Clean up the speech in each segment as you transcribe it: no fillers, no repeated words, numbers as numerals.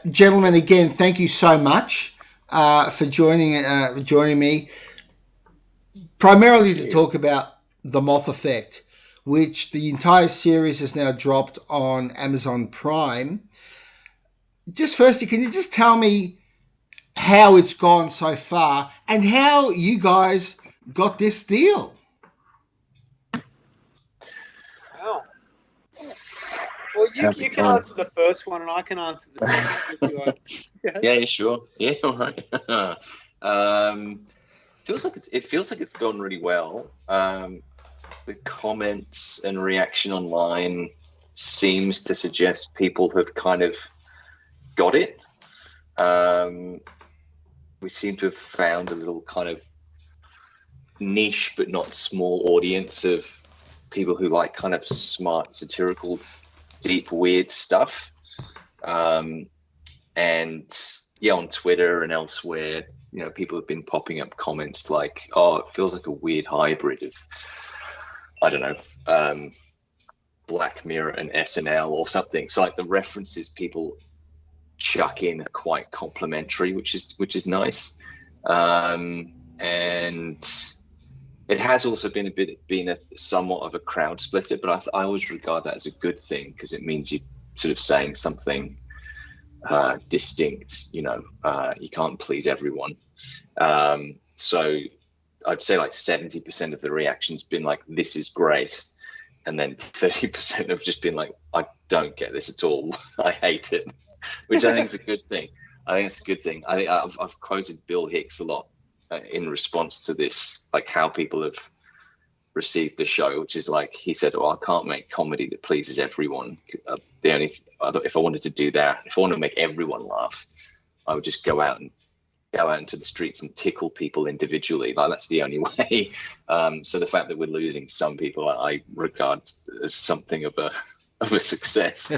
Gentlemen, again, thank you so much for joining me, primarily to talk about the Moth Effect, which the entire series has now dropped on Amazon Prime. Just firstly, can you just tell me how it's gone so far and how you guys got this deal? Well, you can answer the first one, and I can answer the second if you like. Yeah, sure. Yeah, all right. It feels like it's gone really well. The comments and reaction online seems to suggest people have kind of got it. We seem to have found a little kind of niche but not small audience of people who like kind of smart, satirical, deep, weird stuff. And yeah, on Twitter and elsewhere, people have been popping up comments like, "Oh, it feels like a weird hybrid of, I don't know, Black Mirror and SNL or something." So like the references people chuck in are quite complimentary, which is nice. And it has also been a somewhat of a crowd splitter, but I always regard that as a good thing because it means you're sort of saying something distinct. You can't please everyone. So I'd say like 70% of the reaction's been like, "This is great," and then 30% have just been like, "I don't get this at all. I hate it," which I think is a good thing. I think it's a good thing. I think I've quoted Bill Hicks a lot in response to this, like how people have received the show, which is like, he said, "Oh, I can't make comedy that pleases everyone. If I wanted to do that, if I want to make everyone laugh, I would just go out into the streets and tickle people individually. Like that's the only way." So the fact that we're losing some people, I regard as something of a success.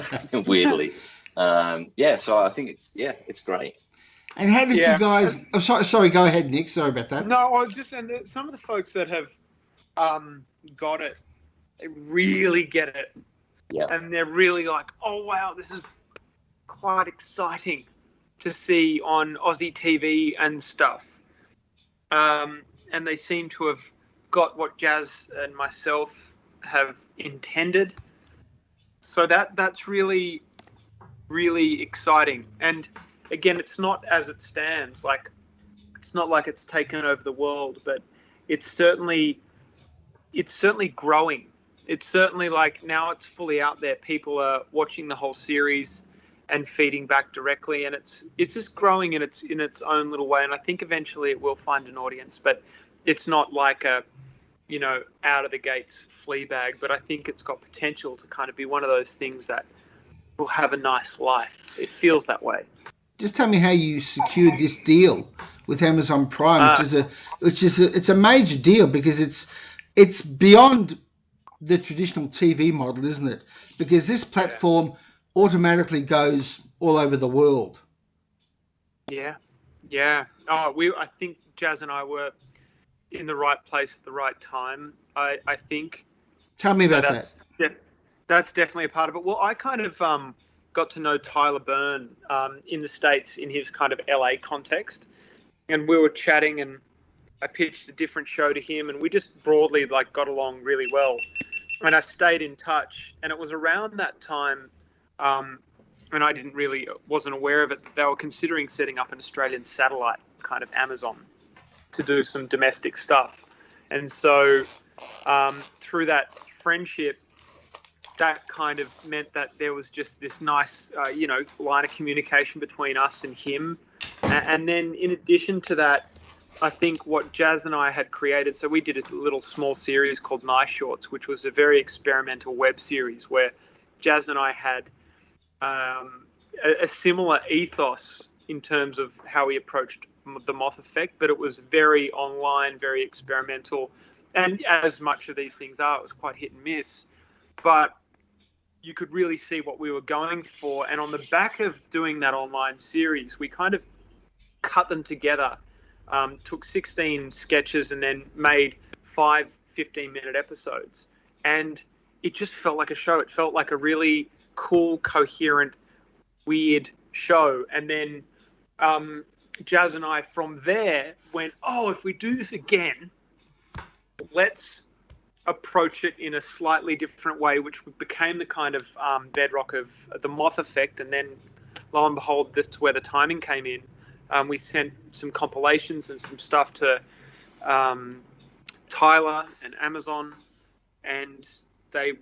Weirdly, So I think it's great. And how did you guys? I'm sorry. Go ahead, Nick. Sorry about that. No, I was just and some of the folks that have got it, they really get it. Yeah. And they're really like, "Oh wow, this is quite exciting to see on Aussie TV and stuff." And they seem to have got what Jazz and myself have intended. So that's really, really exciting. And again, it's not as it stands. Like, it's not like it's taken over the world, but it's certainly growing. It's certainly like now it's fully out there. People are watching the whole series and feeding back directly, and it's just growing in its own little way. And I think eventually it will find an audience, but it's not like a out of the gates Fleabag. But I think it's got potential to kind of be one of those things that will have a nice life. It feels that way. Just tell me how you secured this deal with Amazon Prime, it's a major deal because it's beyond the traditional TV model, isn't it? Because this platform automatically goes all over the world. Yeah. Oh, I think Jazz and I were in the right place at the right time. I think. Tell me about that. Yeah, that's definitely a part of it. Well, I kind of got to know Tyler Byrne in the States in his kind of LA context, and we were chatting, and I pitched a different show to him, and we just broadly like got along really well. And I stayed in touch, and it was around that time, and I wasn't aware of it, that they were considering setting up an Australian satellite, kind of Amazon, to do some domestic stuff. And so through that friendship, that kind of meant that there was just this nice, line of communication between us and him. And then in addition to that, I think what Jazz and I had created, so we did a little small series called Nice Shorts, which was a very experimental web series where Jazz and I had a similar ethos in terms of how we approached the Moth Effect, but it was very online, very experimental. And as much of these things are, it was quite hit and miss. But you could really see what we were going for. And on the back of doing that online series, we kind of cut them together, took 16 sketches and then made 5 15-minute episodes. And it just felt like a show. It felt like a really cool, coherent, weird show. And then Jazz and I from there went, oh, if we do this again, let's approach it in a slightly different way, which became the kind of bedrock of the Moth Effect. And then lo and behold, this to where the timing came in. We sent some compilations and some stuff to Tyler and Amazon, and they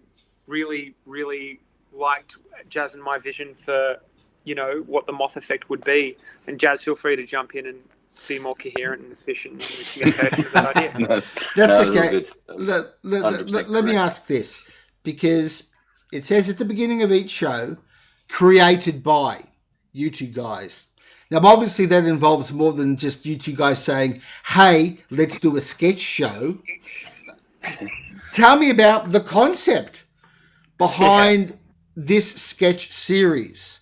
really, really liked Jazz and my vision for, you know, what the Moth Effect would be. And Jazz, feel free to jump in and be more coherent and efficient in the communication of that idea. That's okay. Let me ask this, because it says at the beginning of each show, created by you two guys. Now, obviously, that involves more than just you two guys saying, hey, let's do a sketch show. Tell me about the concept behind this sketch series.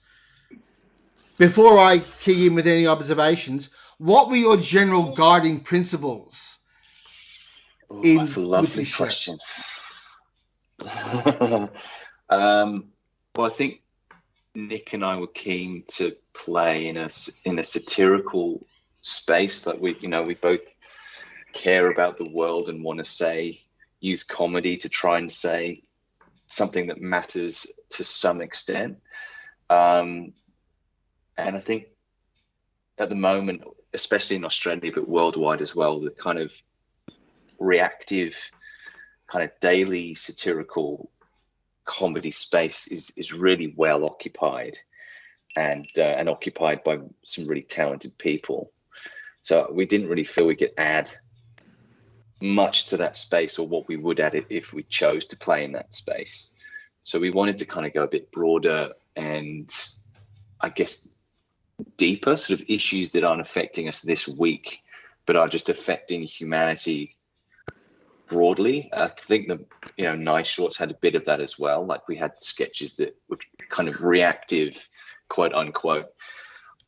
Before I key in with any observations, what were your general guiding principles? That's a lovely question. Well, I think Nick and I were keen to play in a satirical space that we both care about the world and want to use comedy to try and say something that matters to some extent. And I think at the moment, especially in Australia, but worldwide as well, the kind of reactive, kind of daily satirical comedy space is really well occupied and occupied by some really talented people. So we didn't really feel we could add much to that space, or what we would add it if we chose to play in that space. So we wanted to kind of go a bit broader and, I guess, deeper sort of issues that aren't affecting us this week, but are just affecting humanity broadly. I think Nice Shorts had a bit of that as well. Like, we had sketches that were kind of reactive, quote unquote,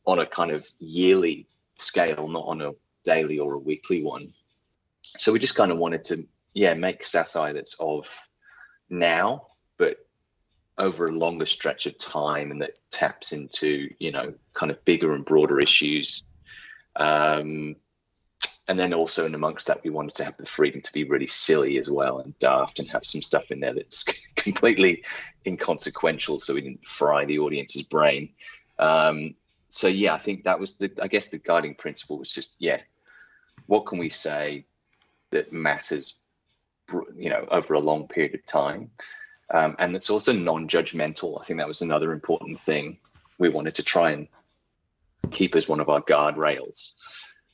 on a kind of yearly scale, not on a daily or a weekly one. So we just kind of wanted to, make satire that's of now, but over a longer stretch of time, and that taps into, kind of bigger and broader issues. And then also in amongst that, we wanted to have the freedom to be really silly as well and daft, and have some stuff in there that's completely inconsequential, so we didn't fry the audience's brain. So I think that was the guiding principle was just, what can we say that matters, over a long period of time? And it's also non-judgmental. I think that was another important thing we wanted to try and keep as one of our guardrails.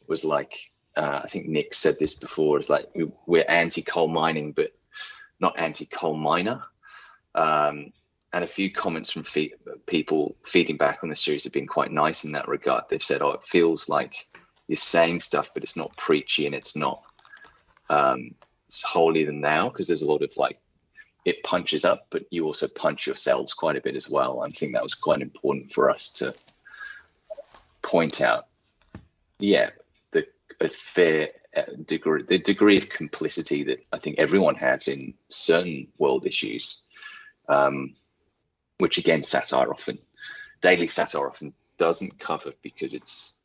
Was like, I think Nick said this before, is like, we're anti-coal mining, but not anti-coal miner. And a few comments from people feeding back on the series have been quite nice in that regard. They've said, it feels like you're saying stuff, but it's not preachy, and it's not it's holier than thou, because there's a lot of it punches up, but you also punch yourselves quite a bit as well. I think that was quite important for us to point out. The fair degree of complicity that I think everyone has in certain world issues, which again, daily satire often doesn't cover, because it's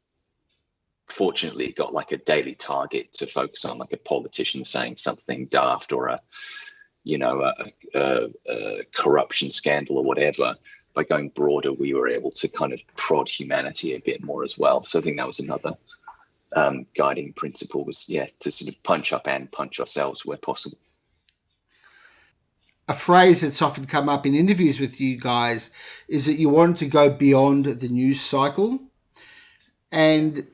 fortunately got like a daily target to focus on, like a politician saying something daft, or a corruption scandal or whatever. By going broader, we were able to kind of prod humanity a bit more as well. So I think that was another guiding principle, was to sort of punch up and punch ourselves where possible. A phrase that's often come up in interviews with you guys is that you wanted to go beyond the news cycle, and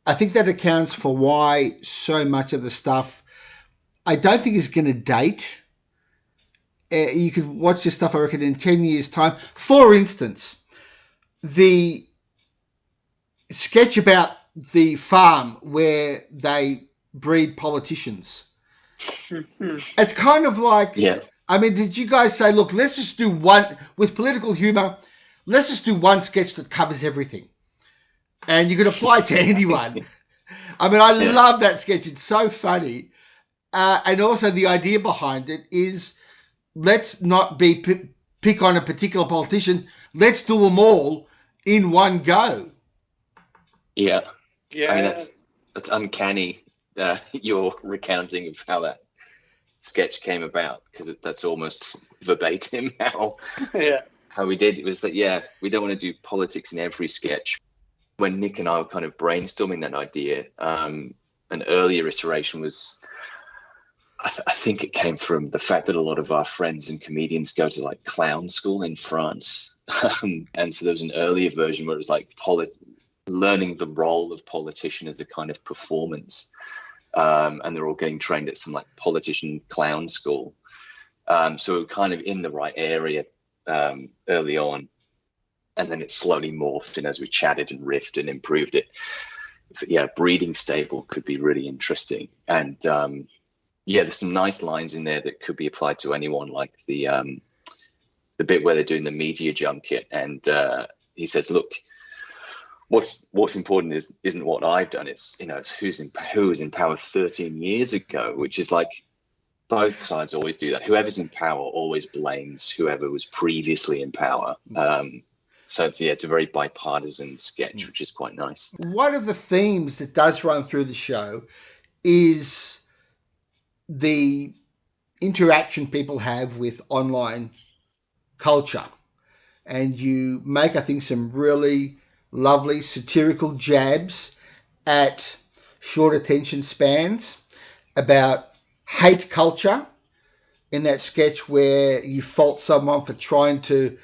I think that accounts for why so much of the stuff I don't think is going to date. You could watch this stuff, I reckon, in 10 years' time. For instance, the sketch about the farm where they breed politicians. It's kind of like, I mean, did you guys say, look, let's just do one, with political humor, let's just do one sketch that covers everything? And you could apply it to anyone. I mean, I love that sketch. It's so funny. And also the idea behind it is, let's not pick on a particular politician. Let's do them all in one go. Yeah. Yeah. I mean, that's uncanny, your recounting of how that sketch came about, because that's almost verbatim how we did. It was like, yeah, we don't want to do politics in every sketch. When Nick and I were kind of brainstorming that idea, an earlier iteration was, I think it came from the fact that a lot of our friends and comedians go to like clown school in France. And so there was an earlier version where it was like learning the role of politician as a kind of performance. And they're all getting trained at some like politician clown school. So we were kind of in the right area early on. And then it slowly morphed in as we chatted and riffed and improved it. So, yeah, breeding stable could be really interesting. And yeah, there's some nice lines in there that could be applied to anyone, like the bit where they're doing the media junket, and he says, "Look, what's important isn't what I've done. It's who was in power 13 years ago," which is like both sides always do that. Whoever's in power always blames whoever was previously in power. So it's a very bipartisan sketch, which is quite nice. One of the themes that does run through the show is the interaction people have with online culture. And you make, I think, some really lovely satirical jabs at short attention spans about hate culture in that sketch where you fault someone for trying to,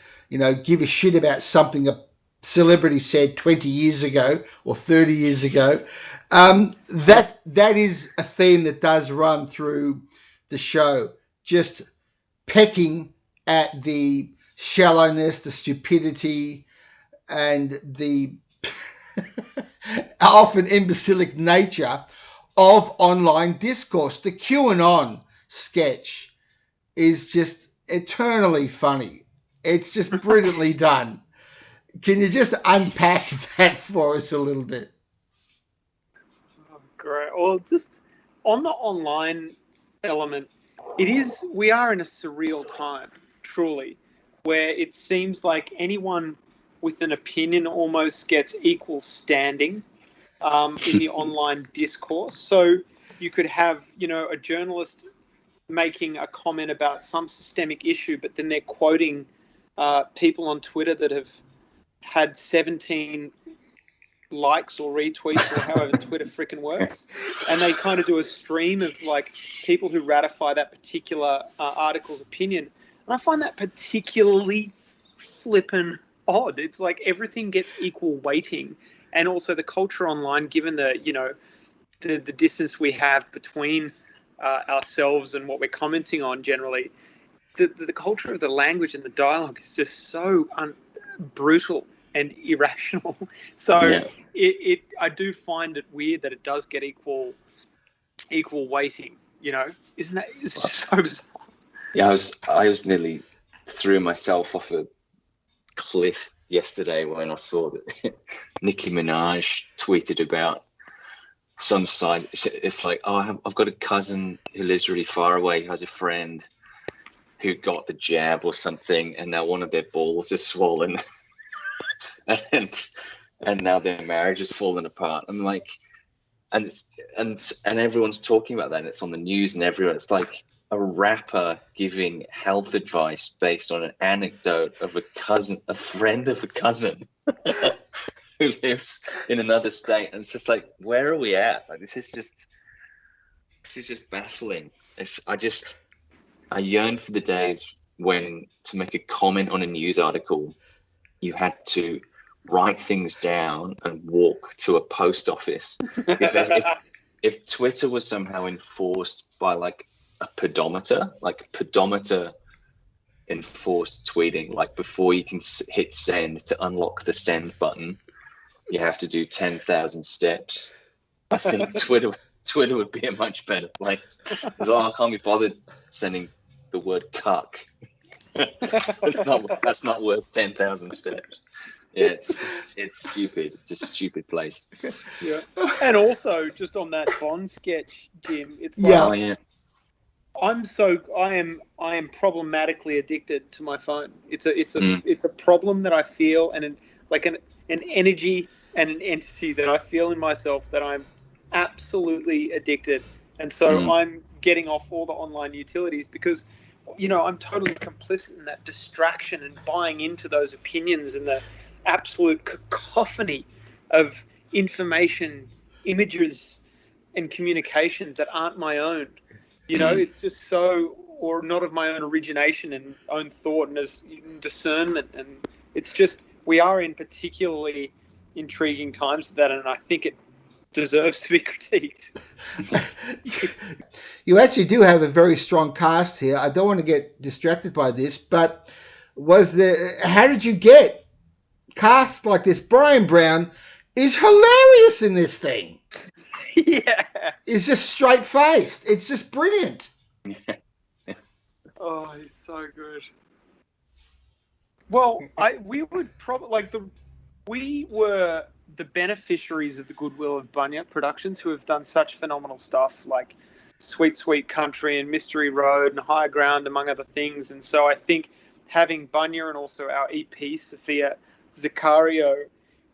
give a shit about something a celebrity said 20 years ago or 30 years ago. That is a theme that does run through the show, just pecking at the shallowness, the stupidity, and the often imbecilic nature of online discourse. The QAnon sketch is just eternally funny. It's just brilliantly done. Can you just unpack that for us a little bit? Oh, great. Well, just on the online element, we are in a surreal time, truly, where it seems like anyone with an opinion almost gets equal standing in the online discourse. So you could have, a journalist making a comment about some systemic issue, but then they're quoting people on Twitter that have had 17 likes or retweets or however Twitter freaking works, and they kind of do a stream of like people who ratify that particular article's opinion, and I find that particularly flippin' odd. It's like everything gets equal weighting, and also the culture online, given the the distance we have between ourselves and what we're commenting on generally, the culture of the language and the dialogue is just so brutal and irrational. So yeah. I do find it weird that it does get equal weighting. Isn't that? It's just so bizarre. Yeah, I was nearly threw myself off a cliff yesterday when I saw that Nicki Minaj tweeted about some side. It's like, oh, I've got a cousin who lives really far away, who has a friend who got the jab or something, and now one of their balls is swollen. and now their marriage has fallen apart. I'm like, and everyone's talking about that, and it's on the news and everywhere. It's like a rapper giving health advice based on an anecdote of a friend of a cousin who lives in another state. And it's just like, where are we at? Like, this is just baffling. I yearn for the days when to make a comment on a news article, you had to write things down and walk to a post office. If Twitter was somehow enforced by like a pedometer, like pedometer enforced tweeting, like before you can hit send, to unlock the send button, you have to do 10,000 steps. I think Twitter would be a much better place. Because I can't be bothered sending the word cuck. That's not worth 10,000 steps. Yeah, it's stupid. It's a stupid place. Yeah, and also just on that Bond sketch, Jim, it's like, yeah. I am problematically addicted to my phone. It's a problem that I feel, and like an energy and an entity that I feel in myself that I'm absolutely addicted. And so I'm getting off all the online utilities because, I'm totally complicit in that distraction and buying into those opinions and the absolute cacophony of information, images, and communications that aren't my own. It's just so, or not of my own origination and own thought and as discernment. And it's just, we are in particularly intriguing times to that, and I think it deserves to be critiqued. You actually do have a very strong cast here. I don't want to get distracted by this, but how did you get cast like this? Brian Brown is hilarious in this thing. Yeah. It's just straight faced. It's just brilliant. Oh, he's so good. Well, we were the beneficiaries of the goodwill of Bunyip Productions, who have done such phenomenal stuff like Sweet Sweet Country and Mystery Road and High Ground, among other things. And so I think having Bunyip and also our EP, Sophia Zaccario,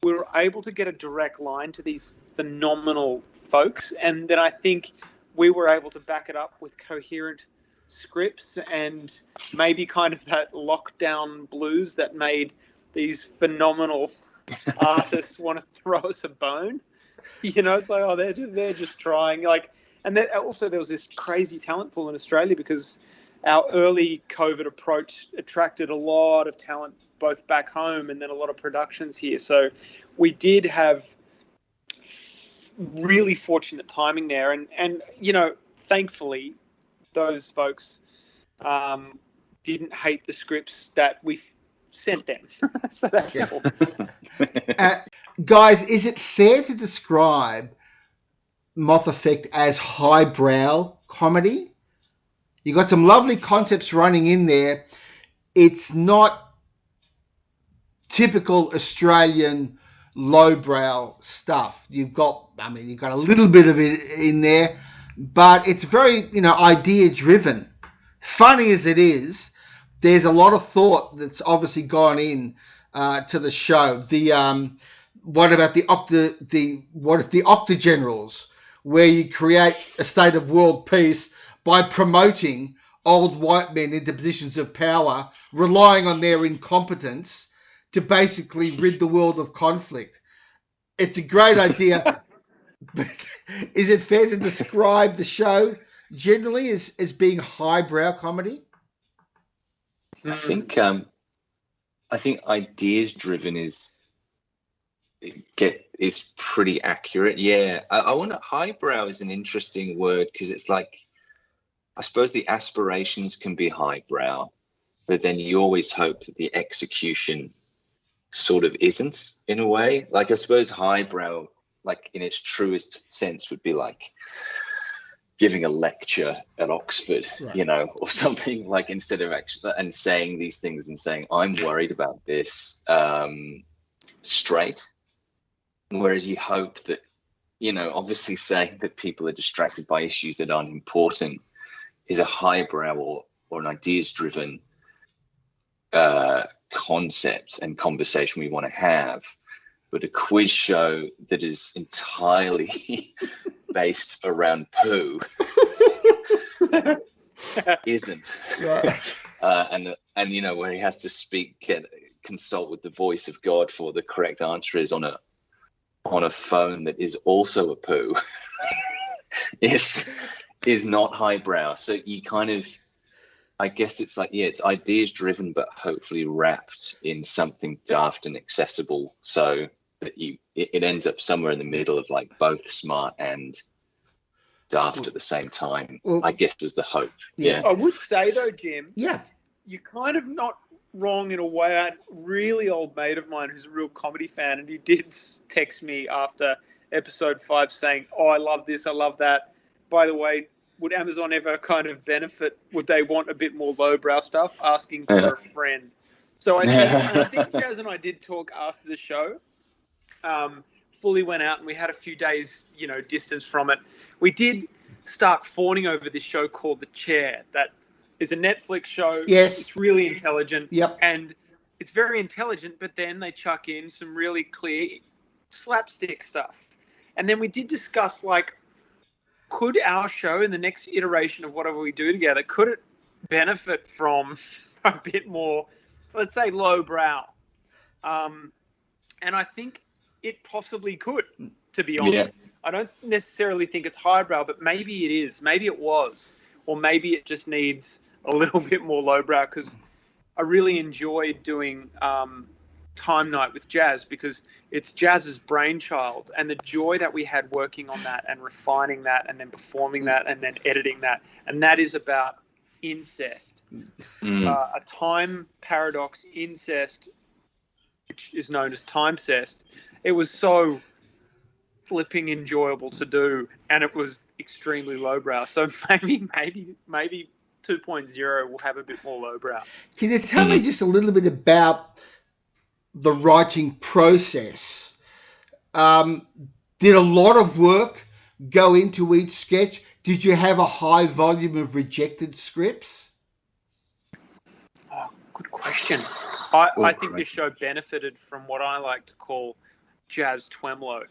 we were able to get a direct line to these phenomenal folks. And then I think we were able to back it up with coherent scripts and maybe kind of that lockdown blues that made these phenomenal artists want to throw us a bone. It's like, they're just trying. And then also there was this crazy talent pool in Australia because our early COVID approach attracted a lot of talent both back home and then a lot of productions here. So we did have really fortunate timing there. And thankfully, those folks didn't hate the scripts that we sent them. So that's cool. Guys, is it fair to describe Moth Effect as highbrow comedy? You got some lovely concepts running in there. It's not typical Australian lowbrow stuff. You've got a little bit of it in there, but it's very, idea driven. Funny as it is, there's a lot of thought that's obviously gone in to the show. What about the octogenerals, where you create a state of world peace by promoting old white men into positions of power, relying on their incompetence to basically rid the world of conflict. It's a great idea. But is it fair to describe the show generally as being highbrow comedy? I think ideas driven is pretty accurate. Yeah, I wonder, highbrow is an interesting word because it's like, I suppose the aspirations can be highbrow, but then you always hope that the execution sort of isn't, in a way. Like, I suppose highbrow, like in its truest sense, would be like giving a lecture at Oxford, right, or something, like, instead of actually and saying these things and saying, I'm worried about this, straight. Whereas you hope that, obviously saying that people are distracted by issues that aren't important is a highbrow or an ideas-driven concept and conversation we want to have. But a quiz show that is entirely based around poo isn't. Right. And where he has to consult with the voice of God for the correct answer is on a phone that is also a poo is not highbrow. So you kind of, I guess it's like, it's ideas driven, but hopefully wrapped in something daft and accessible, so that it ends up somewhere in the middle of like both smart and daft at the same time. Well, I guess was the hope. Yeah. I would say though, Jim. Yeah. You're kind of not wrong in a way. I had a really old mate of mine who's a real comedy fan, and he did text me after episode 5 saying, "Oh, I love this, I love that. By the way, would Amazon ever kind of benefit? Would they want a bit more lowbrow stuff? Asking for a friend." So I think Jazz and I did talk after the show. Fully went out and we had a few days, distance from it. We did start fawning over this show called The Chair. That is a Netflix show. Yes. It's really intelligent. Yep. And it's very intelligent, but then they chuck in some really clear slapstick stuff. And then we did discuss, like, could our show in the next iteration of whatever we do together, could it benefit from a bit more, let's say, lowbrow? And I think it possibly could, to be honest. I don't necessarily think it's highbrow, but maybe it is. Maybe it was. Or maybe it just needs a little bit more lowbrow, because I really enjoyed doing Time Night with Jazz, because it's Jazz's brainchild, and the joy that we had working on that and refining that and then performing that and then editing that. And that is about incest, a time paradox incest, which is known as timecest. It was so flipping enjoyable to do, and it was extremely lowbrow. So maybe 2.0 will have a bit more lowbrow. Can you tell me just a little bit about the writing process? Did a lot of work go into each sketch? Did you have a high volume of rejected scripts? Oh, good question. I think this show benefited from what I like to call Jazz Twemlow,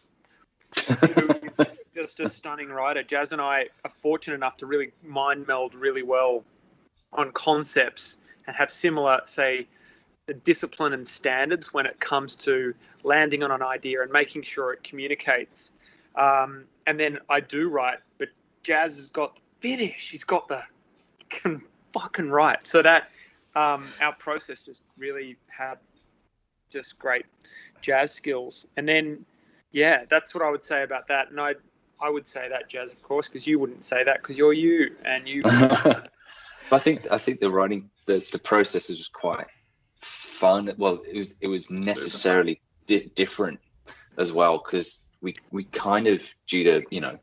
who is just a stunning writer. Jazz and I are fortunate enough to really mind meld really well on concepts and have similar, say, the discipline and standards when it comes to landing on an idea and making sure it communicates. And then I do write, but Jazz has got the finish. He's got the can fucking write. So that our process just really had just great Jazz skills. And then, yeah, that's what I would say about that. And I would say that, Jazz, of course, because you wouldn't say that because you're you and you. I think the writing, the process was quite fun. Well, it was necessarily different as well, because we kind of, due to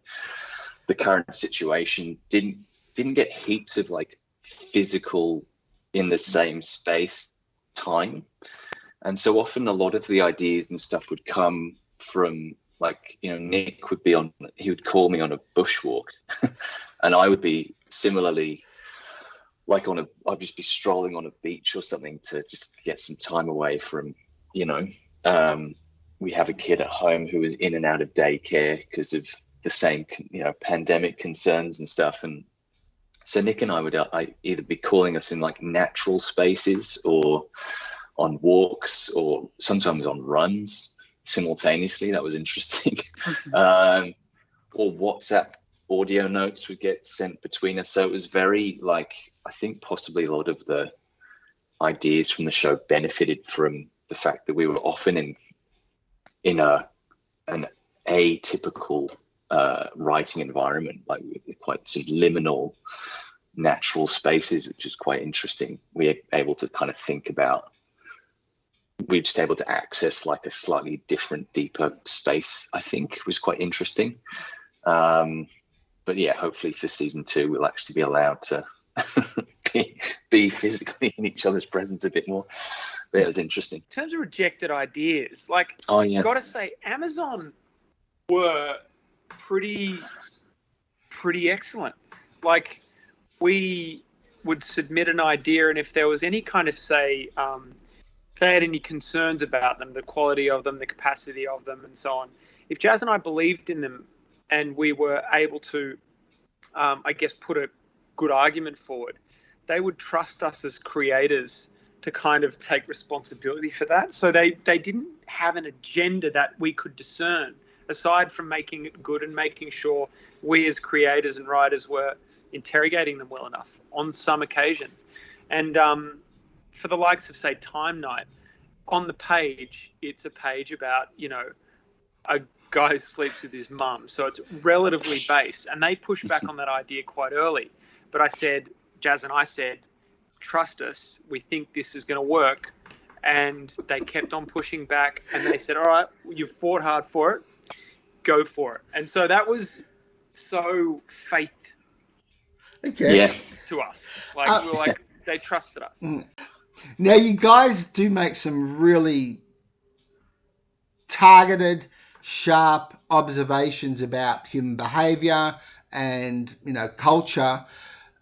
the current situation, didn't get heaps of like physical in the same space time, and so often a lot of the ideas and stuff would come from, like, Nick would call me on a bushwalk and I would be similarly like I'd just be strolling on a beach or something to just get some time away from, we have a kid at home who is in and out of daycare because of the same, pandemic concerns and stuff. And so Nick and I would either be calling us in like natural spaces or on walks or sometimes on runs simultaneously. That was interesting. Or WhatsApp audio notes would get sent between us. So it was very, like, I think possibly a lot of the ideas from the show benefited from the fact that we were often in an atypical writing environment, like quite sort of liminal natural spaces, which is quite interesting. We were able to kind of think about, we're just able to access like a slightly different, deeper space, I think, was quite interesting. But yeah, hopefully for season 2, we'll actually be allowed to be physically in each other's presence a bit more. But it was interesting. In terms of rejected ideas, like, got to say, Amazon were pretty excellent. Like, we would submit an idea, and if there was any kind of, say, they had any concerns about them, the quality of them, the capacity of them, and so on, if Jazz and I believed in them and we were able to, I guess, put a good argument forward, they would trust us as creators to kind of take responsibility for that. So they didn't have an agenda that we could discern, aside from making it good and making sure we as creators and writers were interrogating them well enough on some occasions. And for the likes of, say, Time Night, on the page, it's a page about, a guy who sleeps with his mum. So it's relatively base. And they pushed back on that idea quite early. But Jazz and I said, trust us, we think this is going to work. And they kept on pushing back, and they said, all right, you fought hard for it, go for it. And so that was so faith to us. Like, we were like, they trusted us. Now, you guys do make some really targeted, sharp observations about human behavior and, culture.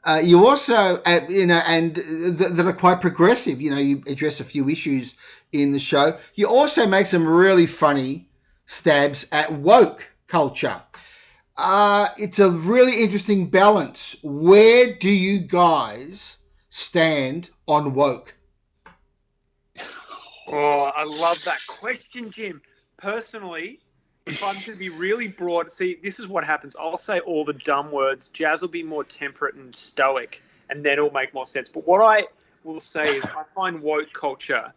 You also, and that are quite progressive. You address a few issues in the show. You also make some really funny stabs at woke culture. It's a really interesting balance. Where do you guys stand on woke? Oh, I love that question, Jim. Personally, if I'm to be really broad, see, this is what happens. I'll say all the dumb words. Jazz will be more temperate and stoic, and then it'll make more sense. But what I will say is I find woke culture,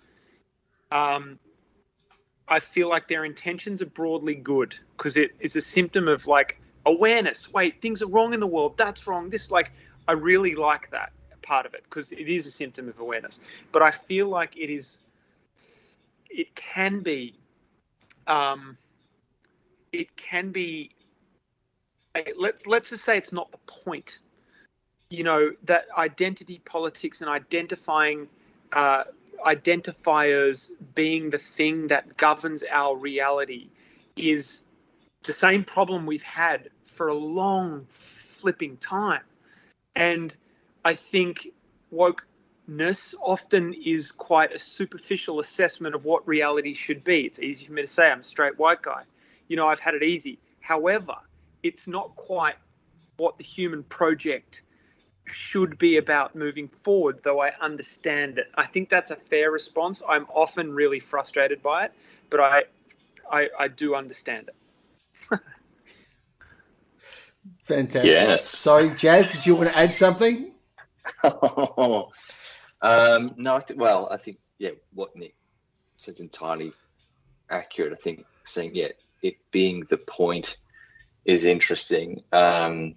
I feel like their intentions are broadly good because it is a symptom of like awareness. Wait, things are wrong in the world. That's wrong. This, like, I really like that part of it because it is a symptom of awareness. But I feel like it can be, let's just say it's not the point. That identity politics and identifying identifiers being the thing that governs our reality is the same problem we've had for a long flipping time. And I think wokeness often is quite a superficial assessment of what reality should be. It's easy for me to say I'm a straight white guy. I've had it easy. However, it's not quite what the human project should be about moving forward, though I understand it. I think that's a fair response. I'm often really frustrated by it, but I do understand it. Fantastic. Yes. Sorry, Jazz, did you want to add something? No, I think what Nick said is entirely accurate. I think saying it being the point is interesting. I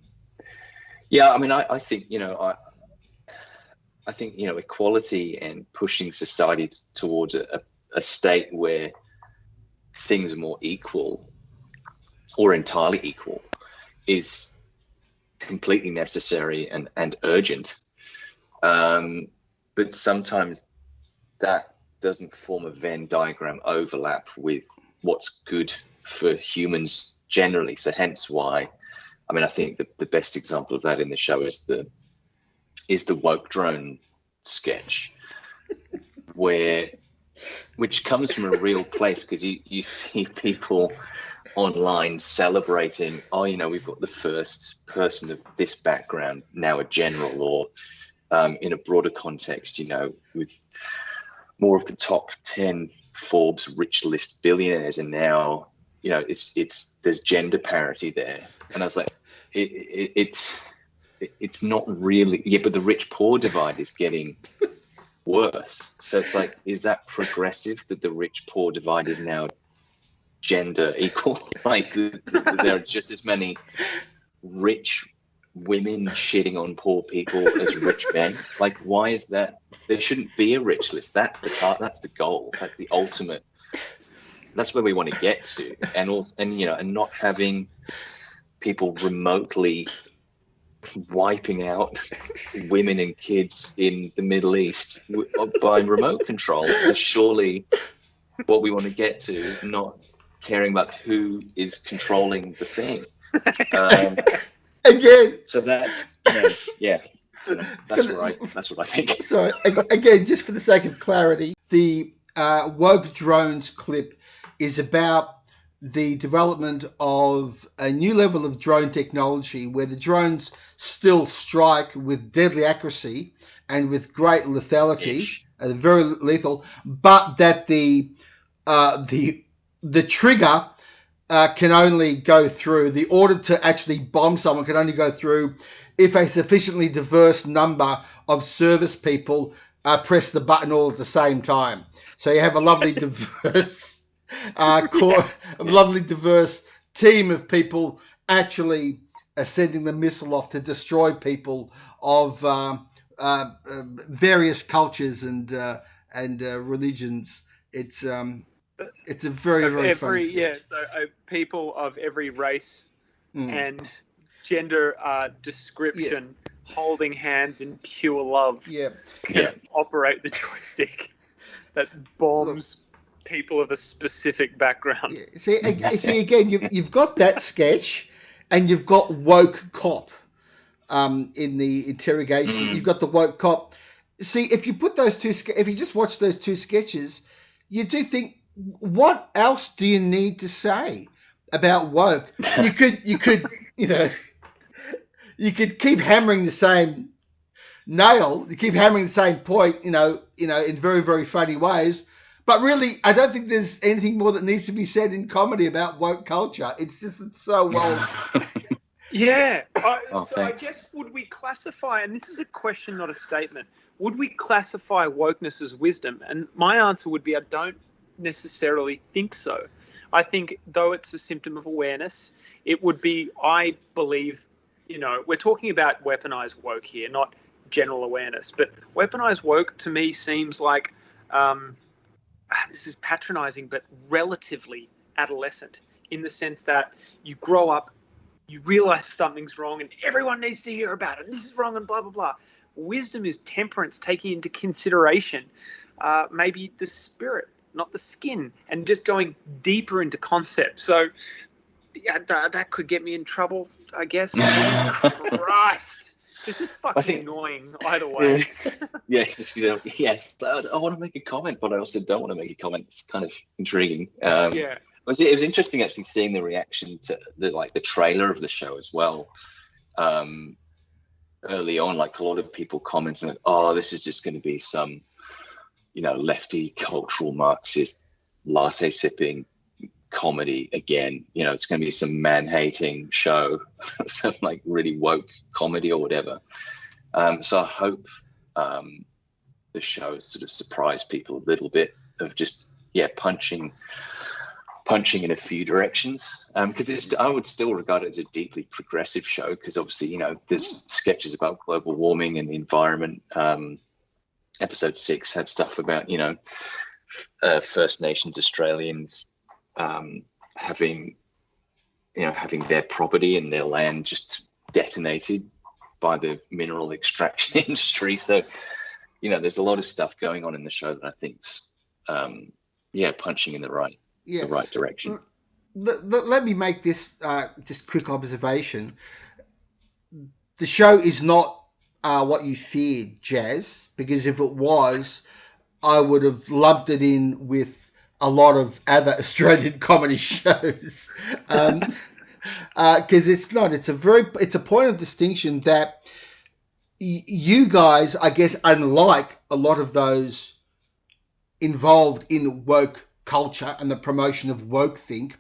think I think equality and pushing society towards a state where things are more equal or entirely equal is completely necessary and urgent. But sometimes that doesn't form a Venn diagram overlap with what's good for humans generally. So hence why, I think the best example of that in the show is the woke drone sketch, which comes from a real place, because you see people online celebrating, we've got the first person of this background, now a general, or in a broader context, with more of the top 10 Forbes rich list billionaires, and now there's gender parity there. And I was like, it's not really, but the rich poor divide is getting worse. So it's like, is that progressive that the rich poor divide is now gender equal? Like there are just as many rich women shitting on poor people as rich men. Like, why is that? There shouldn't be a rich list. That's the goal. That's the ultimate. That's where we want to get to. And also, and not having people remotely wiping out women and kids in the Middle East by remote control is surely what we want to get to, not caring about who is controlling the thing. Again. So that's that's what I think. So again, just for the sake of clarity, the woke drones clip is about the development of a new level of drone technology where the drones still strike with deadly accuracy and with great lethality, very lethal, but that the trigger can only go through, the order to actually bomb someone can only go through if a sufficiently diverse number of service people press the button all at the same time. So you have a lovely diverse lovely diverse team of people actually sending the missile off to destroy people of various cultures and religions. It's a very fun sketch. So people of every race and gender description holding hands in pure love can operate the joystick that bombs people of a specific background. See again, you've got that sketch, and you've got woke cop. in the interrogation. You've got the woke cop. See, if you put those two, if you just watch those two sketches, you do think, what else do you need to say about woke? You could, you know, you could keep hammering the same nail. You keep hammering the same point, in very, very funny ways. But really, I don't think there's anything more that needs to be said in comedy about woke culture. It's so well. Yeah. Oh, I guess, would we classify, and this is a question, not a statement, would we classify wokeness as wisdom? And my answer would be, I don't necessarily think so. I think, though it's a symptom of awareness, it would be, I believe, we're talking about weaponized woke here, not general awareness. But weaponized woke to me seems like, this is patronizing, but relatively adolescent, in the sense that you grow up, you realize something's wrong and everyone needs to hear about it. This is wrong and blah, blah, blah. Wisdom is temperance, taking into consideration maybe the spirit, not the skin, and just going deeper into concepts. So yeah, that could get me in trouble, I guess. Christ. This is fucking annoying either way. Yes, yes. I want to make a comment, but I also don't want to make a comment. It's kind of intriguing. It was interesting actually seeing the reaction to the trailer of the show as well. Early on, like a lot of people commenting, "Oh, this is just going to be some, lefty cultural Marxist latte sipping comedy again. It's going to be some man-hating show, some like really woke comedy or whatever." So I hope the show sort of surprised people a little bit of just punching in a few directions, because I would still regard it as a deeply progressive show, because obviously there's sketches about global warming and the environment. Episode 6 had stuff about First Nations Australians having their property and their land just detonated by the mineral extraction industry. So there's a lot of stuff going on in the show that I think's punching in the right direction. Let me make this just quick observation. The show is not what you feared, Jazz, because if it was, I would have lumped it in with a lot of other Australian comedy shows, because it's not. It's a point of distinction that you guys, I guess, unlike a lot of those involved in woke culture and the promotion of woke think,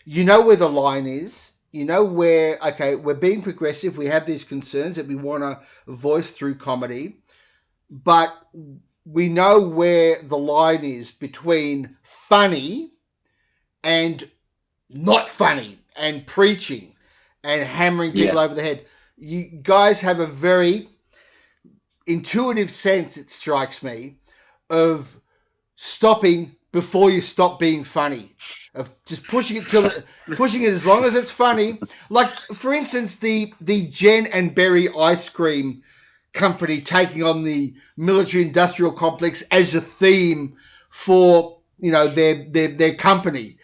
where the line is. Where, okay, we're being progressive. We have these concerns that we want to voice through comedy, but we know where the line is between funny and not funny, and preaching and hammering people over the head. You guys have a very intuitive sense, it strikes me, of stopping before you stop being funny, of just pushing it as long as it's funny. Like, for instance, the Jen and Berry ice cream company taking on the military-industrial complex as a theme for their company.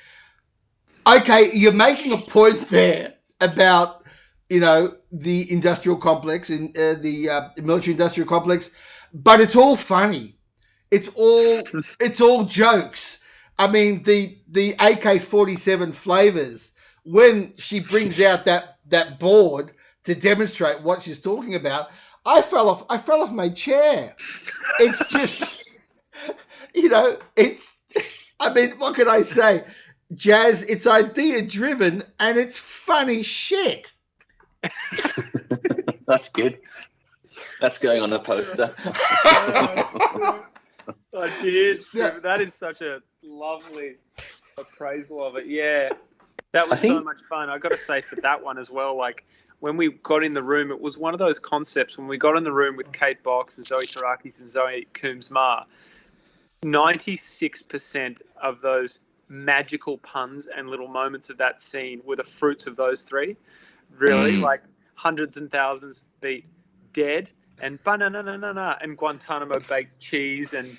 Okay, you're making a point there about the industrial complex and the military-industrial complex, but it's all funny. It's all jokes. I mean, the AK-47 flavors, when she brings out that board to demonstrate what she's talking about, I fell off my chair. It's just, I mean, what can I say? Jazz, it's idea driven and it's funny shit. That's good. That's going on a poster. I did. Yeah. That is such a lovely appraisal of it. Yeah, that was so much fun. I got to say for that one as well, like when we got in the room, it was one of those concepts when we got in the room with Kate Box and Zoe Tarakis and Zoe Coombs-Marr, 96% of those magical puns and little moments of that scene were the fruits of those three. Really, like hundreds and thousands beat dead and banana and Guantanamo baked cheese and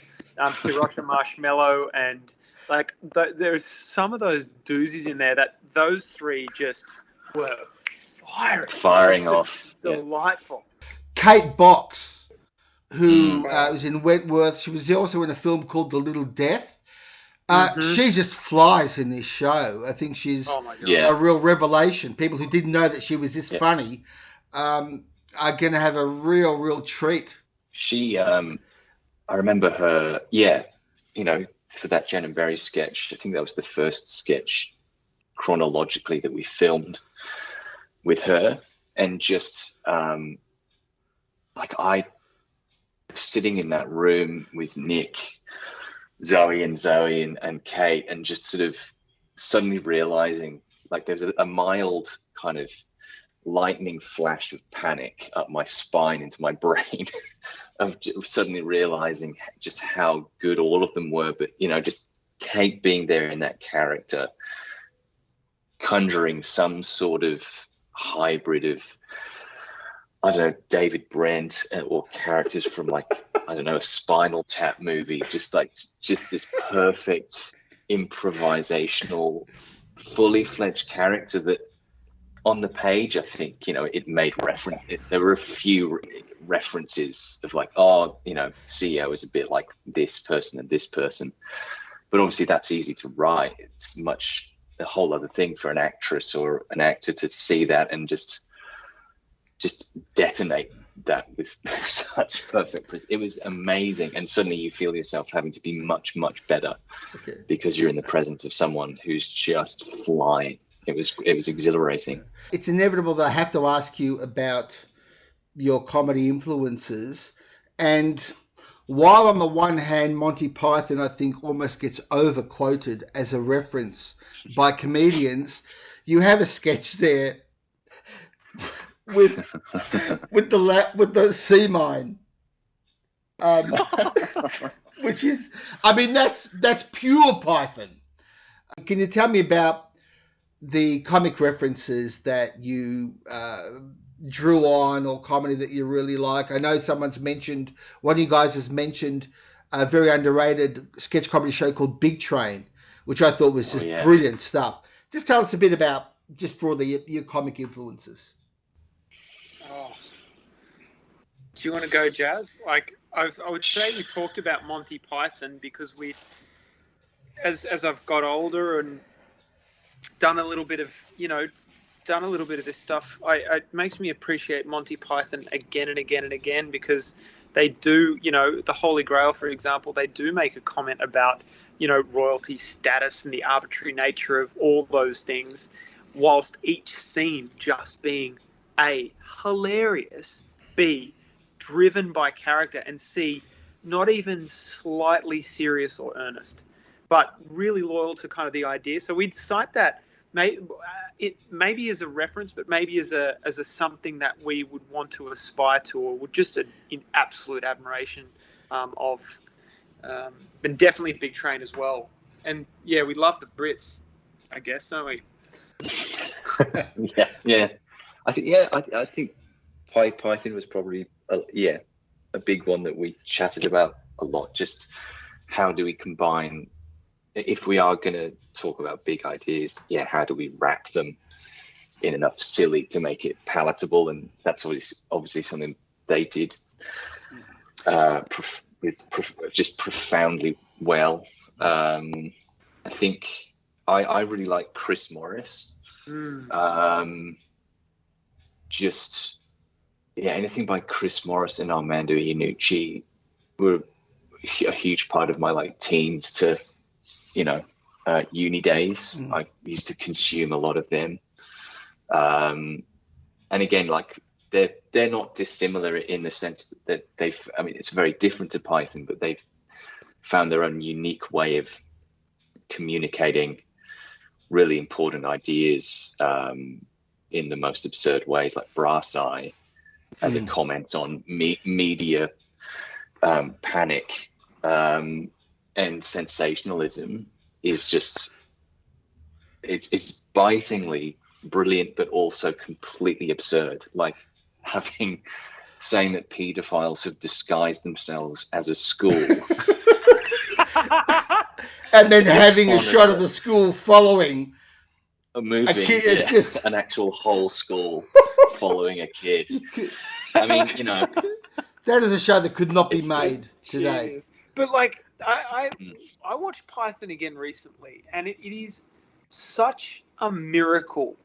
Hiroshima marshmallow, and like there's some of those doozies in there that those three just were firing off. Delightful. Kate Box, who was in Wentworth. She was also in a film called The Little Death. She just flies in this show. I think she's a real revelation. People who didn't know that she was this funny are going to have a real treat. She, I remember her, for that Jen and Barry sketch. I think that was the first sketch chronologically that we filmed with her. And just, I sitting in that room with Nick, Zoe and Kate, and just sort of suddenly realizing like there was a mild kind of lightning flash of panic up my spine into my brain of suddenly realizing just how good all of them were. But, just Kate being there in that character, conjuring some sort of hybrid of, I don't know, David Brent or characters from like, I don't know, a Spinal Tap movie, just this perfect improvisational, fully fledged character that on the page, I think, it made reference. There were a few references of like, CEO is a bit like this person and this person. But obviously that's easy to write. It's a whole other thing for an actress or an actor to see that and just detonate that with such perfect. It was amazing, and suddenly you feel yourself having to be much better because you're in the presence of someone who's just flying. It was exhilarating. It's inevitable that I have to ask you about your comedy influences, and while on the one hand Monty Python I think almost gets overquoted as a reference by comedians, you have a sketch there with the sea mine, which is, that's pure Python. Can you tell me about the comic references that you drew on, or comedy that you really like? I know one of you guys has mentioned a very underrated sketch comedy show called Big Train, which I thought was just brilliant stuff. Just tell us a bit about, just broadly, your comic influences. Do you want to go, Jazz? Like, I would say we talked about Monty Python because as I've got older and done a little bit of this stuff, it makes me appreciate Monty Python again and again and again, because they do, the Holy Grail, for example, they do make a comment about, royalty status and the arbitrary nature of all those things, whilst each scene just being A, hilarious, B, driven by character, and C, not even slightly serious or earnest, but really loyal to kind of the idea. So we'd cite that maybe as a reference, but maybe as a something that we would want to aspire to, or would just in absolute admiration of. And definitely Big Train as well. And yeah, we love the Brits, I guess, don't we? yeah. I think Python was probably a big one that we chatted about a lot. Just how do we combine, if we are going to talk about big ideas, how do we wrap them in enough silly to make it palatable? And that's obviously something they did just profoundly well. I think I really like Chris Morris. Anything by Chris Morris and Armando Iannucci were a huge part of my teens to uni days. I used to consume a lot of them, and again, they're not dissimilar in the sense that it's very different to Python, but they've found their own unique way of communicating really important ideas in the most absurd ways, like Brass Eye as a comment on media panic and sensationalism is just it's bitingly brilliant, but also completely absurd. Like saying that pedophiles have disguised themselves as a school. And then having a shot of the school following moving kid, just an actual whole school following a kid. I mean, you know, that is a show that could not be It's made today. Genius. But like, Mm. I watched Python again recently, and it is such a miracle.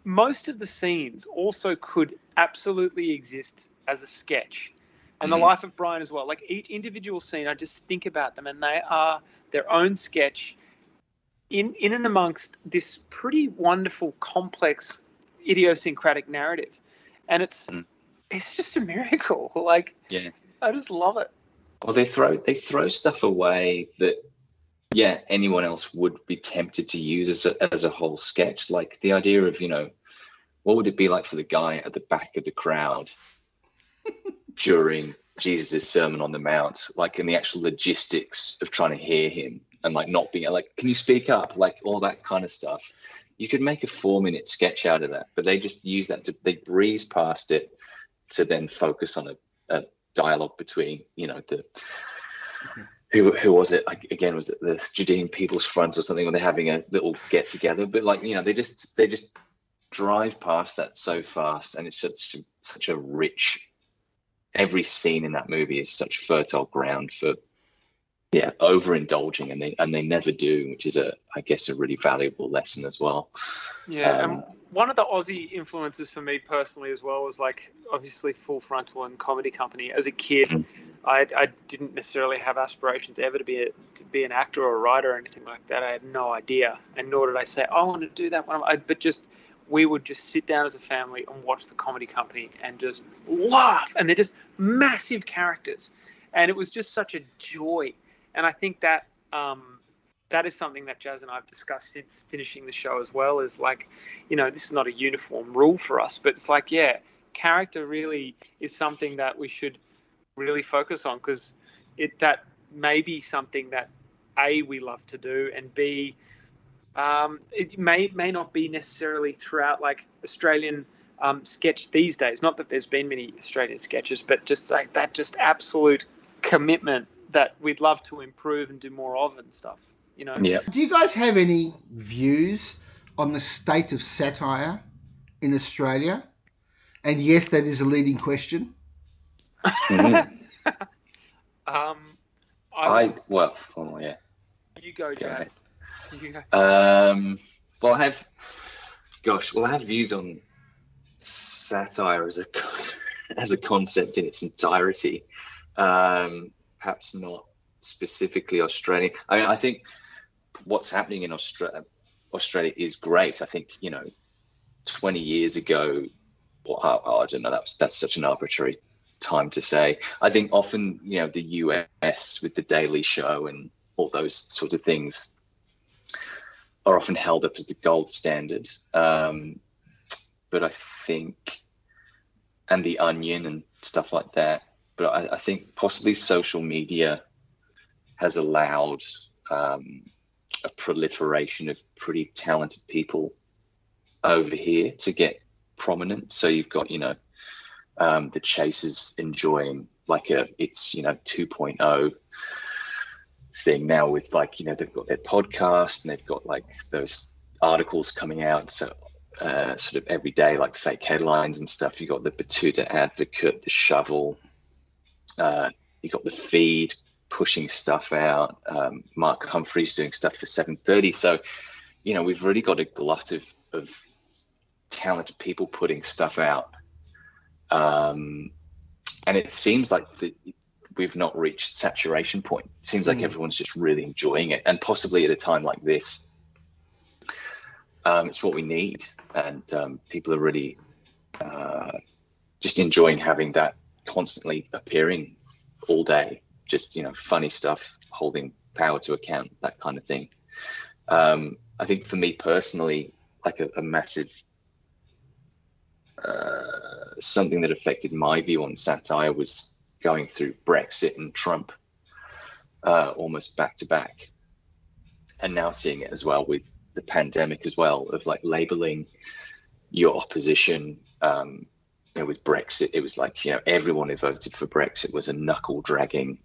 Most of the scenes also could absolutely exist as a sketch, and the life of Brian as well. Like each individual scene, I just think about them, and they are their own sketch in and amongst this pretty wonderful, complex, idiosyncratic narrative, and it's just a miracle. Like, Yeah. I just love it. Well, they throw stuff away that, yeah, anyone else would be tempted to use as a whole sketch. Like the idea of, you know, what would it be like for the guy at the back of the crowd during Jesus' Sermon on the Mount, like in the actual logistics of trying to hear him and like not being like, can you speak up? Like all that kind of stuff. You could make a 4-minute sketch out of that, but they just use that they breeze past it to then focus on a dialogue between, you know, who was it? Like, again, was it the Judean People's Front or something? Where they're having a little get together, but like, you know, they just drive past that so fast, and it's such a rich. Every scene in that movie is such fertile ground for, yeah, overindulging, and they never do, which is I guess a really valuable lesson as well. Yeah, and one of the Aussie influences for me personally as well was like obviously Full Frontal and Comedy Company. As a kid, I didn't necessarily have aspirations ever to be an actor or a writer or anything like that. I had no idea, and nor did I say I want to do that one. But just we would just sit down as a family and watch the Comedy Company and just laugh, and they're just massive characters, and it was just such a joy. And I think that that is something that Jazz and I have discussed since finishing the show as well, is like, you know, this is not a uniform rule for us, but it's like, yeah, character really is something that we should really focus on, because that may be something that A, we love to do, and B, it may not be necessarily throughout like Australian sketch these days. Not that there's been many Australian sketches, but just like that just absolute commitment that we'd love to improve and do more of and stuff, you know? Yeah. Do you guys have any views on the state of satire in Australia? And yes, that is a leading question. Yeah. You go, Jazz. You go. Well, I have views on satire as a concept in its entirety. Perhaps not specifically Australian. I mean, I think what's happening in Australia is great. I think, you know, 20 years ago, I don't know, that's such an arbitrary time to say. I think often, you know, the US with the Daily Show and all those sorts of things are often held up as the gold standard. But I think, and The Onion and stuff like that, but I think possibly social media has allowed a proliferation of pretty talented people over here to get prominent. So you've got, you know, the Chasers enjoying like it's, you know, 2.0 thing now with, like, you know, they've got their podcast and they've got like those articles coming out. So sort of every day, like fake headlines and stuff. You got the Batuta Advocate, the Shovel. You got the Feed pushing stuff out. Mark Humphrey's doing stuff for 7:30. So, you know, we've really got a glut of talented people putting stuff out. And it seems like we've not reached saturation point. It seems like everyone's just really enjoying it. And possibly at a time like this, it's what we need. And people are really just enjoying having that constantly appearing all day. Just, you know, funny stuff, holding power to account, that kind of thing. I think for me personally, like a massive something that affected my view on satire was going through Brexit and Trump almost back to back, and now seeing it as well with the pandemic as well, of like labeling your opposition. You know, with Brexit, it was like, you know, everyone who voted for Brexit was a knuckle dragging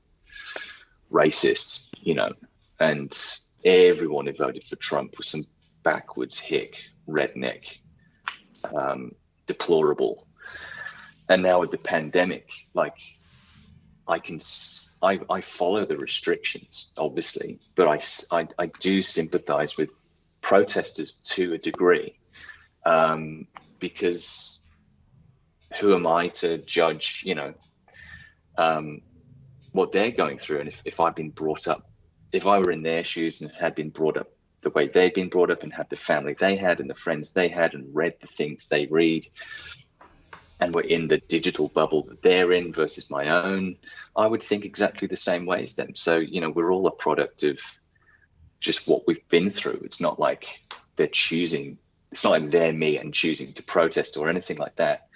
racist, you know, and everyone who voted for Trump was some backwards, hick, redneck, deplorable. And now with the pandemic, like I follow the restrictions, obviously, but I do sympathize with protesters to a degree, because who am I to judge, what they're going through? And if I've been brought up, if I were in their shoes and had been brought up the way they've been brought up and had the family they had and the friends they had and read the things they read, and we're in the digital bubble that they're in versus my own, I would think exactly the same way as them. So, we're all a product of just what we've been through. It's not like they're choosing, it's not like they're me and choosing to protest or anything like that.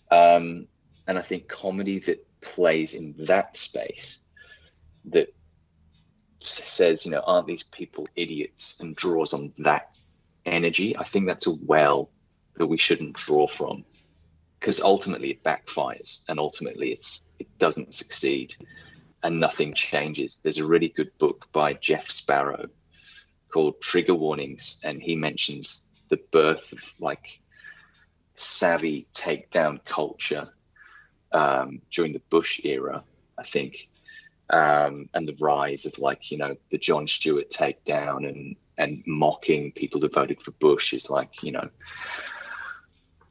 And I think comedy that plays in that space, that says, aren't these people idiots, and draws on that energy, I think that's a well that we shouldn't draw from, because ultimately it backfires and ultimately it doesn't succeed and nothing changes. There's a really good book by Jeff Sparrow called Trigger Warnings, and he mentions the birth of like savvy takedown culture during the Bush era, I think, and the rise of like, the Jon Stewart takedown and mocking people who voted for Bush is like,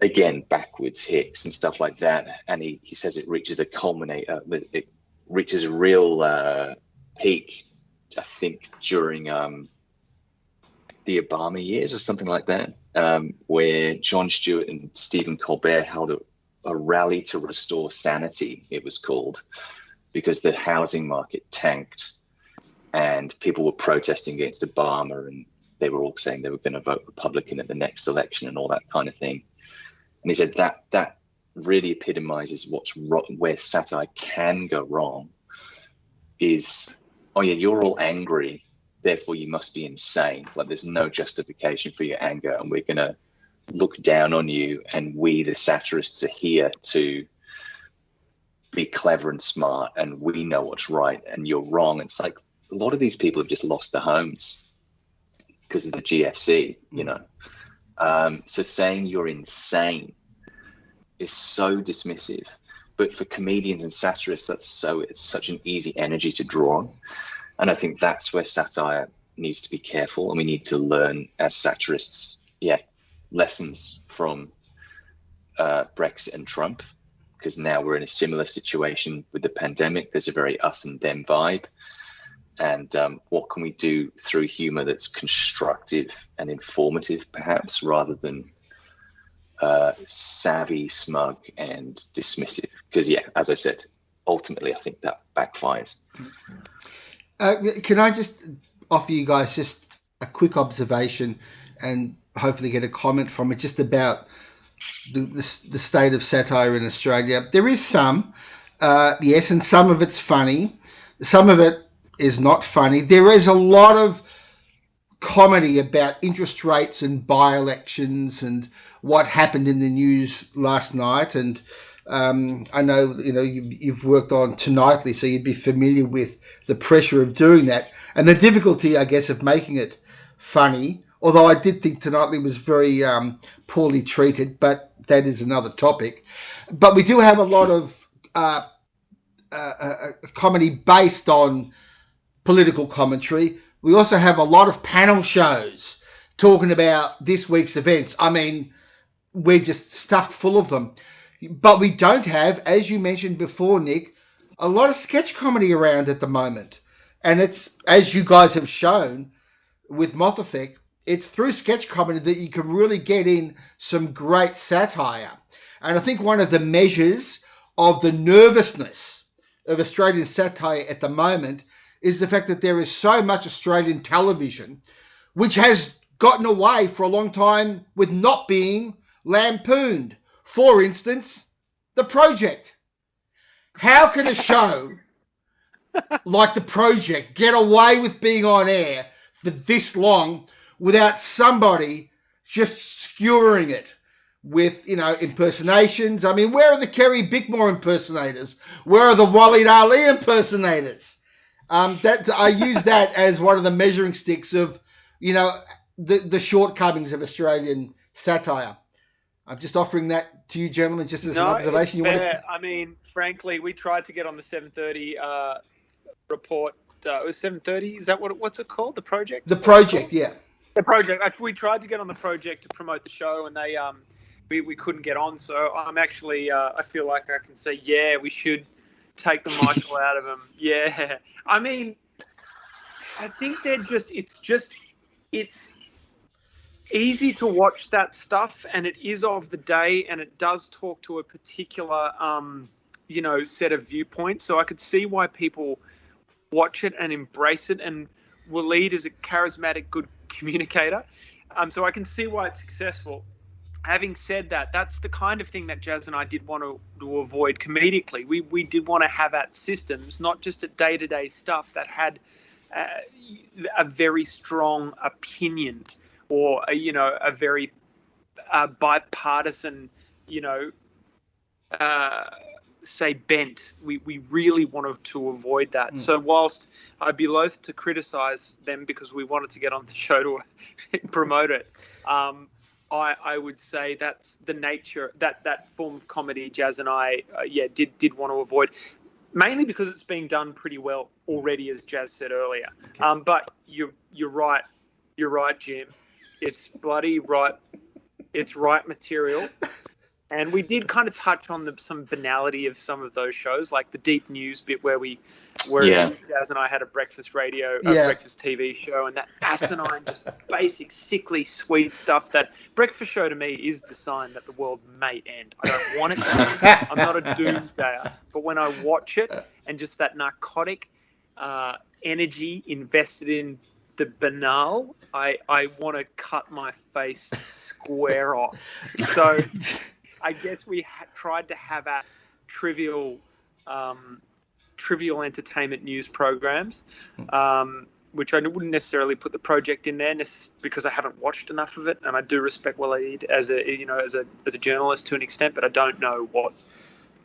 again, backwards hicks and stuff like that. And he says it reaches a culminator, it reaches a real peak, I think, during the Obama years or something like that, where Jon Stewart and Stephen Colbert held a rally to restore sanity, it was called, because the housing market tanked and people were protesting against Obama, and they were all saying they were going to vote Republican at the next election and all that kind of thing. And he said that really epitomizes what's where satire can go wrong is, oh yeah, you're all angry, therefore you must be insane. Like there's no justification for your anger, and we're going to look down on you, and we, the satirists, are here to be clever and smart, and we know what's right and you're wrong. It's like a lot of these people have just lost their homes because of the GFC, so saying you're insane is so dismissive. But for comedians and satirists, it's such an easy energy to draw on. And I think that's where satire needs to be careful, and we need to learn as satirists, lessons from Brexit and Trump, because now we're in a similar situation with the pandemic. There's a very us and them vibe. And what can we do through humor that's constructive and informative, perhaps, rather than savvy, smug, and dismissive? Because, as I said, ultimately, I think that backfires. Can I just offer you guys just a quick observation and hopefully get a comment from it just about the state of satire in Australia? There is some, yes, and some of it's funny. Some of it is not funny. There is a lot of comedy about interest rates and by-elections and what happened in the news last night. And I know, you've worked on Tonightly, so you'd be familiar with the pressure of doing that and the difficulty, I guess, of making it funny. Although I did think Tonightly was very poorly treated, but that is another topic. But we do have a lot of comedy based on political commentary. We also have a lot of panel shows talking about this week's events. I mean, we're just stuffed full of them. But we don't have, as you mentioned before, Nick, a lot of sketch comedy around at the moment. And it's, as you guys have shown with Moth Effect, it's through sketch comedy that you can really get in some great satire. And I think one of the measures of the nervousness of Australian satire at the moment is the fact that there is so much Australian television which has gotten away for a long time with not being lampooned. For instance, The Project. How can a show like The Project get away with being on air for this long without somebody just skewering it with, impersonations? I mean, where are the Kerry Bickmore impersonators? Where are the Waleed Ali impersonators? That I use that as one of the measuring sticks of, the shortcomings of Australian satire. I'm just offering that to you, gentlemen, just as an observation. It's fair. I mean, frankly, we tried to get on the 7:30 report. It was 7:30. Is that what's it called? The project. The project, yeah. The project. Actually, we tried to get on the project to promote the show, and they we couldn't get on. So I'm actually I feel like I can say, yeah, we should take the Michael out of them. Yeah. I mean, I think it's easy to watch that stuff, and it is of the day, and it does talk to a particular set of viewpoints. So I could see why people watch it and embrace it, and Waleed is a charismatic, good communicator. So I can see why it's successful. Having said that, that's the kind of thing that Jazz and I did want to avoid comedically. We did want to have at systems, not just at day-to-day stuff that had a very strong opinion or a very bipartisan, say bent. We really wanted to avoid that. So whilst I'd be loath to criticize them because we wanted to get on the show to promote it, I would say that's the nature that form of comedy Jazz and I did want to avoid, mainly because it's being done pretty well already, as Jazz said earlier. Okay. But you're right, Jim. It's bloody right. It's right material. And we did kind of touch on some banality of some of those shows, like the deep news bit where Jazz and I had a breakfast TV show, and that asinine, just basic, sickly, sweet stuff. That breakfast show to me is the sign that the world may end. I don't want it to end. I'm not a doomsdayer, but when I watch it and just that narcotic energy invested in the banal, I want to cut my face square off. So I guess we tried to have a trivial entertainment news programs, which I wouldn't necessarily put the project in there because I haven't watched enough of it, and I do respect Waleed as a journalist to an extent, but I don't know what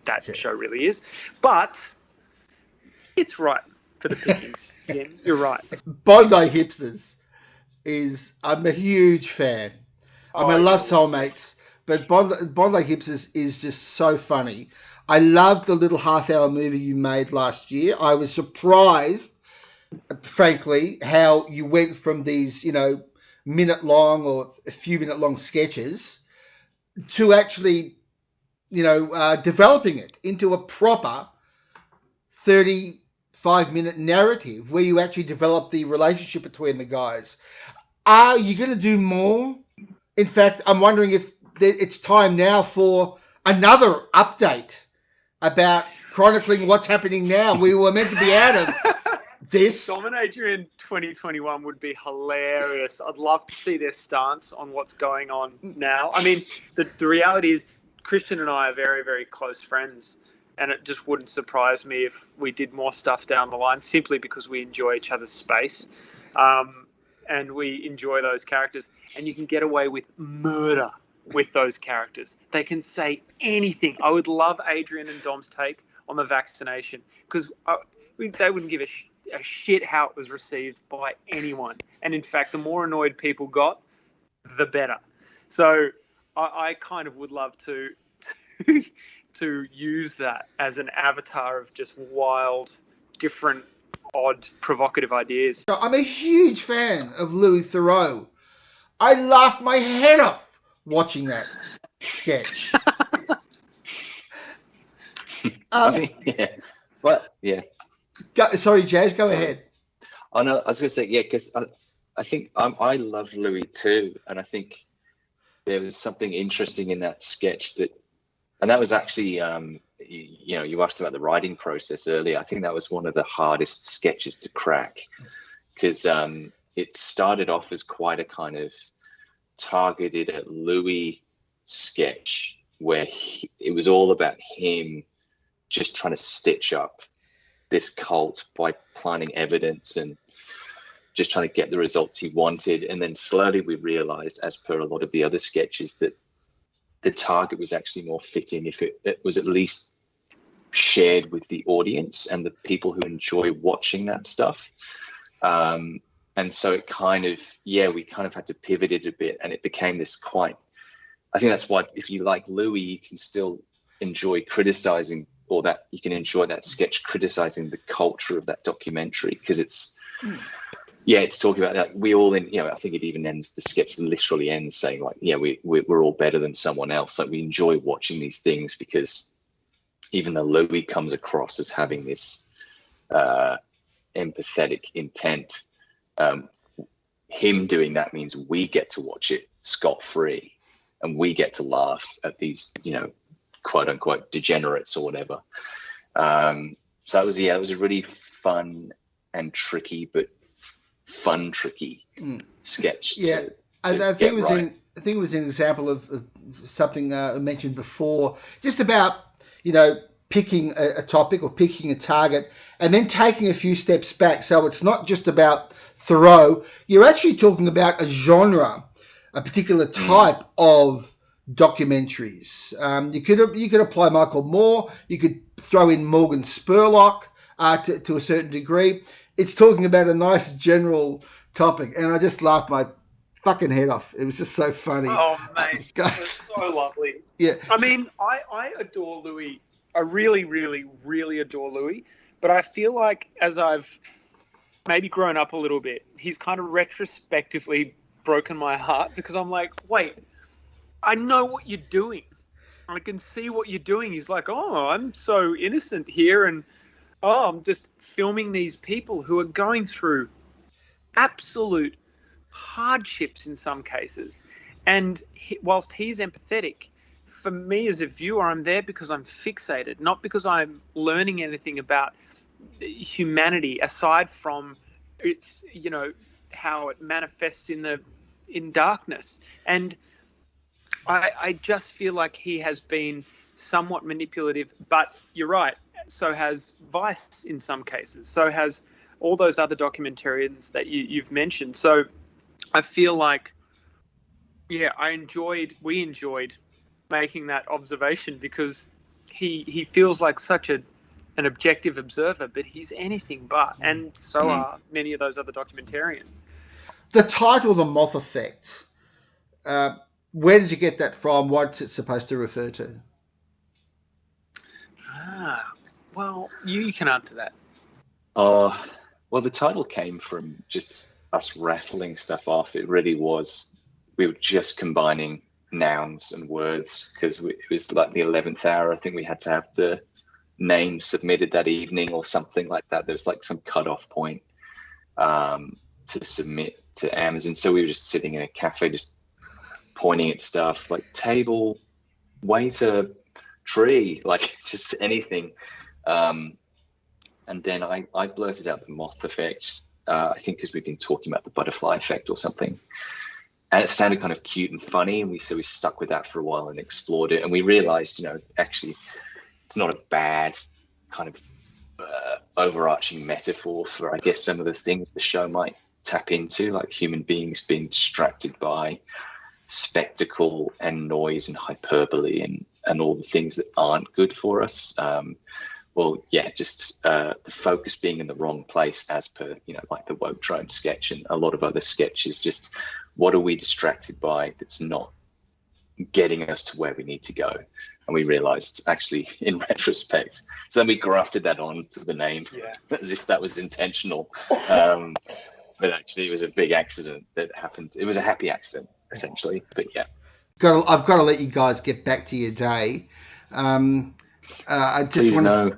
that show really is. But it's right for the pickings. Jim, you're right. Bondi Hipsters I'm a huge fan. I love Soulmates. But Bondi Hipsters is just so funny. I loved the little half-hour movie you made last year. I was surprised, frankly, how you went from these, minute-long or a few-minute-long sketches to actually, developing it into a proper 35-minute narrative where you actually develop the relationship between the guys. Are you going to do more? In fact, I'm wondering if it's time now for another update about chronicling what's happening now. We were meant to be out of this. Dominator in 2021 would be hilarious. I'd love to see their stance on what's going on now. I mean, the reality is Christian and I are very, very close friends, and it just wouldn't surprise me if we did more stuff down the line simply because we enjoy each other's space. And we enjoy those characters, and you can get away with murder with those characters. They can say anything. I would love Adrian and Dom's take on the vaccination, because they wouldn't give a shit how it was received by anyone. And in fact, the more annoyed people got, the better. So I kind of would love to use that as an avatar of just wild, different, odd, provocative ideas. I'm a huge fan of Louis Theroux. I laughed my head off watching that sketch. Sorry, Jazz, go ahead. Oh no, I was going to say, because I think I love Louis too, and I think there was something interesting in that sketch and that was actually, you asked about the writing process earlier. I think that was one of the hardest sketches to crack, because it started off as quite a kind of targeted at Louis sketch where it was all about him just trying to stitch up this cult by planting evidence and just trying to get the results he wanted. And then slowly we realized, as per a lot of the other sketches, that the target was actually more fitting if it was at least shared with the audience and the people who enjoy watching that stuff. And And so it kind of, we kind of had to pivot it a bit, and it became this quite, I think that's why if you like Louis, you can still enjoy criticizing, or that you can enjoy that sketch criticizing the culture of that documentary, because it's, it's talking about that we all I think it even ends, the sketch literally ends saying like, we're all better than someone else. Like we enjoy watching these things because even though Louis comes across as having this empathetic intent, him doing that means we get to watch it scot-free, and we get to laugh at these, quote unquote degenerates or whatever. So it was a really fun and tricky, but fun tricky sketch. I think it was an example of something I mentioned before, just about picking a topic or picking a target and then taking a few steps back. So it's not just about Theroux. You're actually talking about a genre, a particular type of documentaries. You could apply Michael Moore. You could throw in Morgan Spurlock to a certain degree. It's talking about a nice general topic, and I just laughed my fucking head off. It was just so funny. Oh, mate, it's so lovely. Yeah, I mean, I adore Louis. I really, really, really adore Louis. But I feel like as I've maybe grown up a little bit, he's kind of retrospectively broken my heart, because I'm like, wait, I know what you're doing. I can see what you're doing. He's like, oh, I'm so innocent here, and I'm just filming these people who are going through absolute hardships in some cases. And whilst he's empathetic, for me as a viewer, I'm there because I'm fixated, not because I'm learning anything about humanity aside from its, how it manifests in darkness. And I just feel like he has been somewhat manipulative, but you're right, so has Vice in some cases, so has all those other documentarians that you've mentioned. So I feel like, we enjoyed making that observation, because he feels like such an objective observer, but he's anything but, and so are many of those other documentarians. The title, The Moth Effect, where did you get that from? What's it supposed to refer to? Well, you can answer that. Well, the title came from just us rattling stuff off. It really was, we were just combining nouns and words, because it was like the 11th hour. I think we had to have the name submitted that evening or something like that. There was like some cutoff point to submit to Amazon. So we were just sitting in a cafe, just pointing at stuff like table, waiter, tree, like just anything. And then I blurted out the Moth Effect, I think because we've been talking about the butterfly effect or something. And it sounded kind of cute and funny, and we stuck with that for a while and explored it. And we realized, actually, it's not a bad kind of overarching metaphor for, I guess, some of the things the show might tap into, like human beings being distracted by spectacle and noise and hyperbole and all the things that aren't good for us. Just the focus being in the wrong place, as per, like the Woke Drone sketch and a lot of other sketches. Just what are we distracted by that's not getting us to where we need to go? And we realized, actually, in retrospect, so then we grafted that on to the name as if that was intentional. But actually, it was a big accident that happened. It was a happy accident, essentially. But yeah. I've got to let you guys get back to your day. I just want to.